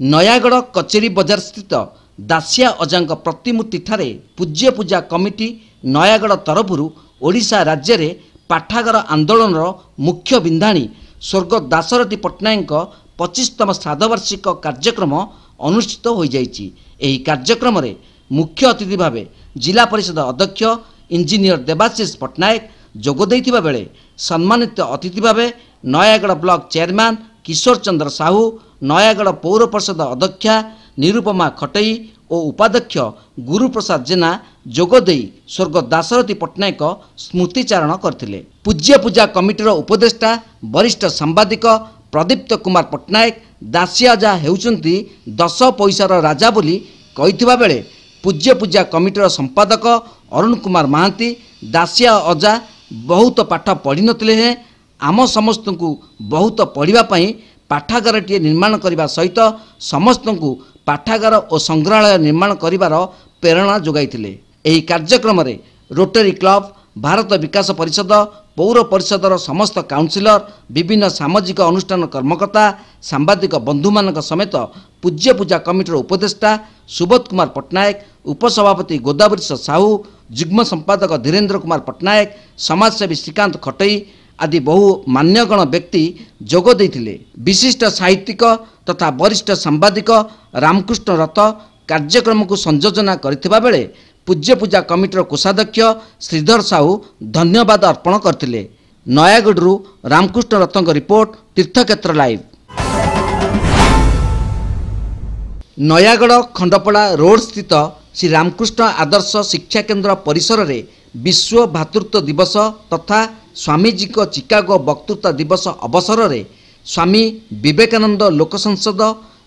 नयागढ़ कचेरी बजार स्थित दासिया अजांक प्रतिमूर्ति ठारे पूज्य पूजा कमिटी नयागढ़ तरफुर ओडिशा राज्य में पाठागार आंदोलन मुख्य बिंधाणी स्वर्ग दाशरथी पट्टनायक 25तम श्राद्धवार्षिक कार्यक्रम अनुष्ठित हो जाइछि। एही कार्यक्रम रे मुख्य अतिथि भाव जिला परिषद अध्यक्ष इंजीनियर देवाशीष पट्टनायक जोग दैथिबा बेले सम्मानित अतिथि भाव नयागढ़ ब्लॉक चेयरमैन किशोर चंद्र साहू, नयागढ़ पौर परिषद अध्यक्षा निरुपमा खटई और उपाध्यक्ष गुरुप्रसाद जेना जोगदे स्वर्ग दाशरथी पट्टनायक स्मृतिचारण करथिले। पूज्य पूजा कमिटीर उपदेष्टा वरिष्ठ सांबादिक प्रदीप्त कुमार पट्टनायक दासियाजा हेउचंती 10 पैसार राजा बोली कहिथिबा बेले पूज्य पूजा कमिटीर संपादक अरुण कुमार महांती दासिया अजा बहुत पाठ पढ़ी नथिले हैं आम समस्त को बहुत पढ़ाई पाठागारटीए निर्माण करने सहित समस्त को पाठागार और संग्रहालय निर्माण करिवार प्रेरणा जोगाइथिले। एही कार्यक्रम रे रोटरी क्लब, भारत विकास परिषद, पौर परिषदर समस्त काउंसिलर, विभिन्न सामाजिक अनुष्ठान कर्मकर्ता, सांबादिक बंधु मानक समेत पूज्य पूजा कमिटीर उपदेष्टा सुबोध कुमार पट्टनायक, उपसभापति गोदावरी साहू, जुग्म संपादक धीरेन्द्र कुमार पट्टनायक, समाजसेवी श्रीकांत खटई आदि बहु मान्यगण व्यक्ति जोग देथिले। विशिष्ट साहित्यिक तथा वरिष्ठ सांबादिक रामकृष्ण रथ कार्यक्रम को संयोजना करथिबा बेले पूज्य पूजा कमिटीर कोषाध्यक्ष श्रीधर साहू धन्यवाद अर्पण करथिले। नयागढ़ रामकृष्ण रथଙ୍କ रिपोर्ट, तीर्थक्षेत्र लाइव। नयागढ़ खंडपड़ा रोड स्थित श्री रामकृष्ण आदर्श शिक्षा केन्द्र परिसर रे विश्व भातृत्व दिवस तथा स्वामीजी को चिकागो वक्तृता दिवस अवसर रे स्वामी विवेकानंद लोक संसद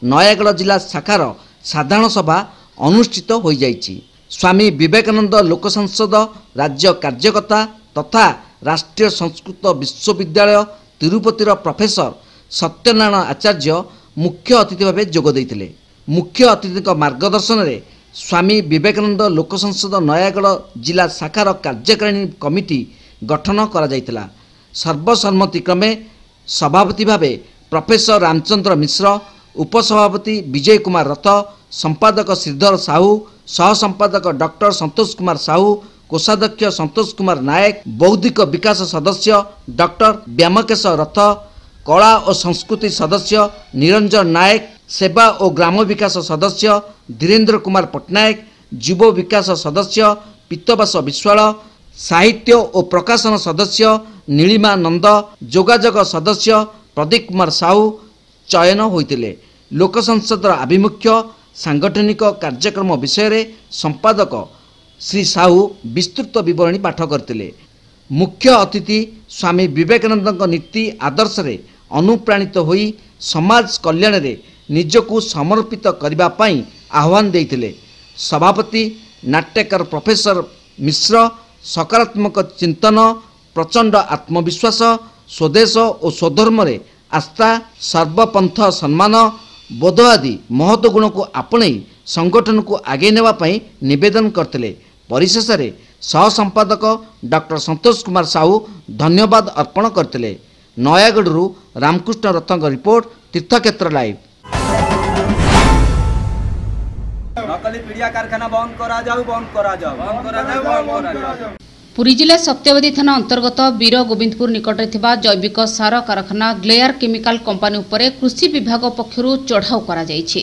नयागढ़ जिला शाखार साधारण सभा अनुष्ठित हो जाइछि। स्वामी विवेकानंद लोक संसद राज्य कार्यकर्ता तथा राष्ट्रीय संस्कृत विश्वविद्यालय तिरुपतिर प्रोफेसर सत्यनारायण आचार्य मुख्य अतिथि भाव जोग दैथिले। मुख्य अतिथि मार्गदर्शन रे स्वामी विवेकानंद लोक संसद नयागढ़ जिला शाखार कार्यकारिणी कमिटी गठन करा जायतिला। सर्वसम्मति क्रमे सभापति भावे प्रोफेसर रामचंद्र मिश्र, उपसभापति विजय कुमार रथ, संपादक श्रीधर साहू, सह संपादक डॉक्टर संतोष कुमार साहू, कोषाध्यक्ष संतोष कुमार नायक, बौद्धिक विकास सदस्य डॉक्टर व्यामकेश रथ, कला और संस्कृति सदस्य निरंजन नायक, सेवा और ग्राम विकास सदस्य धीरेन्द्र कुमार पट्टनायक, युव विकास सदस्य पीतवास विश्वाल, साहित्य और प्रकाशन सदस्य नीलिमा नंद, जोगाजोग सदस्य प्रदीप कुमार साहू चयन होइतिले। लोक संसदर आभिमुख्य सांगठनिक कार्यक्रम विषय रे संपादक श्री साहू विस्तृत विवरणी पाठ करथिले। मुख्य अतिथि स्वामी विवेकानंद नीति आदर्श रे अनुप्राणित होई समाज कल्याण रे निजको समर्पित करबा पई आह्वान देइथिले। सभापति नाट्यकार प्रोफेसर मिश्र सकारात्मक चिंतन, प्रचंड आत्मविश्वास, स्वदेश और स्वधर्म रे आस्था, सर्वपंथ सम्मान, बोध आदि महत्व गुण को आपणई संगठन को आगे नेवा पई निवेदन करथिले। परिशेष रे सह संपादक डॉक्टर संतोष कुमार साहू धन्यवाद अर्पण करथिले। नयागढ़ रामकृष्ण रथଙ୍କ रिपोर्ट, तीर्थक्षेत्र लाइव। नकली पीड़िया कारखाना बंद करा जाऊ, बंद करा जाऊ, बंद करा जाऊ, बंद करा जाऊ। पुरी जिला सत्यवती थाना अंतर्गत वीर गोविंदपुर निकट थिबा जैविक सार कारखाना ग्लेयर केमिकल कंपनी उपरे कृषि विभाग पक्षरु चढ़ाऊ करा जायछि।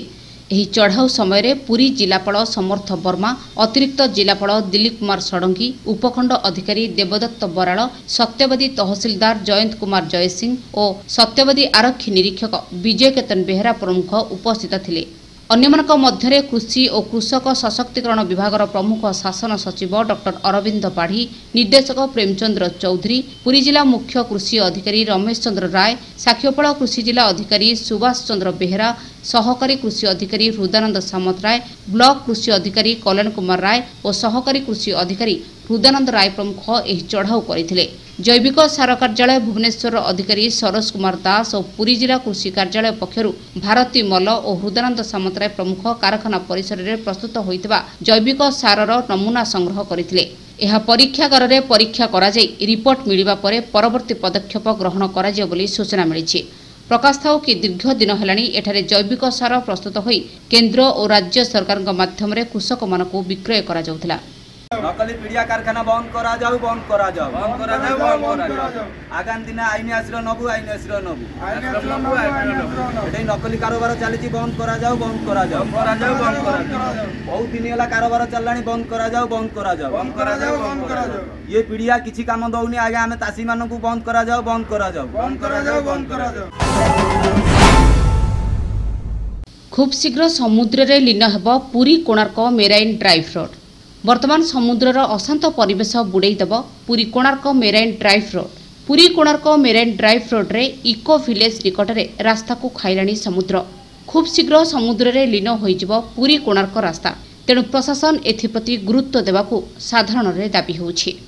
एही चढ़ाऊ समय रे पुरी जिलापाल समर्थ वर्मा, अतिरिक्त जिलापाल दिलीप कुमार षडंगी, उपखंड अधिकारी देवदत्त बराड़, सत्यवती तहसीलदार जयंत कुमार जयसिंह और सत्यवती आरक्षी निरीक्षक विजय केतन बेहरा प्रमुख उपस्थित थिले। अन्यମାନଙ୍କ ମଧ୍ୟରେ कृषि और कृषक सशक्तिकरण विभागर प्रमुख शासन सचिव डॉक्टर अरविंद पाढ़ी, निर्देशक प्रेमचंद्र चौधरी, पुरी जिला मुख्य कृषि अधिकारी रमेश चंद्र राय, साक्षीपाड़ कृषि जिला अधिकारी सुभाष चंद्र बेहरा, सहकारी कृषि अधिकारी हृदानंद सामतराय, ब्लॉक कृषि अधिकारी कल्याण कुमार राय और सहकारी कृषि अधिकारी हृदानंद राय प्रमुख एही चढ़ाऊ करथिले। जैविक सार कार्यालय भुवनेश्वर अधिकारी सरोज कुमार दास और पुरी जिला कृषि कार्यालय पक्षरु भारती मल्ल और हृदानंद सामतराय प्रमुख कारखाना परिसर में प्रस्तुत होइतबा जैविक सारर नमूना संग्रह करथिले। यह परीक्षागार रे परीक्षा करा जाई रिपोर्ट मिलिबा परे परवर्ती पदक्षेप ग्रहण करा जियो बोली सूचना मिलिछि। प्रकाश थाउ कि दीर्घ दिन हेलाणी एठारे जैविक सार प्रस्तुत होई केंद्र और राज्य सरकार माध्यम कृषक मानकु विक्रय करा जाउथला। नकली पिड़िया कारखाना बंद करा जाऊ बंद करा जाऊ बंद करा जाऊ बंद करा जाऊ आगामी दिन आईन आश्रय नबु आईन आश्रय नबु एटाई नकली कारोबार चली बंद करा जाऊ बंद करा जाऊ करा जाऊ बंद करा जाऊ बहुत दिन है कारोबार चललानी बंद करा जाऊ बंद करा जाऊ बंद करा जाऊ बंद करा जाऊ ये पिड़िया किछि काम दउनी आगे आमे तासी मानकु बंद करा जाऊ बंद करा जाऊ बंद करा जाऊ बंद करा जाऊ। खूब शीघ्र समुद्र रे लीन हेब Puri Konark marine drive road. वर्तमान समुद्रर अशांत परिवेश बुड़ेदेव Puri Konark marine drive road. Puri Konark marine drive road रे इको विलेज निकट में रास्ता को खाइलाणी समुद्र। खूब शीघ्र समुद्र रे लीन होइजिब पुरी कोणार्क रास्ता। तेणु प्रशासन एथिप्रति गुरुत्व देवाकू साधारण दाबी होउछि।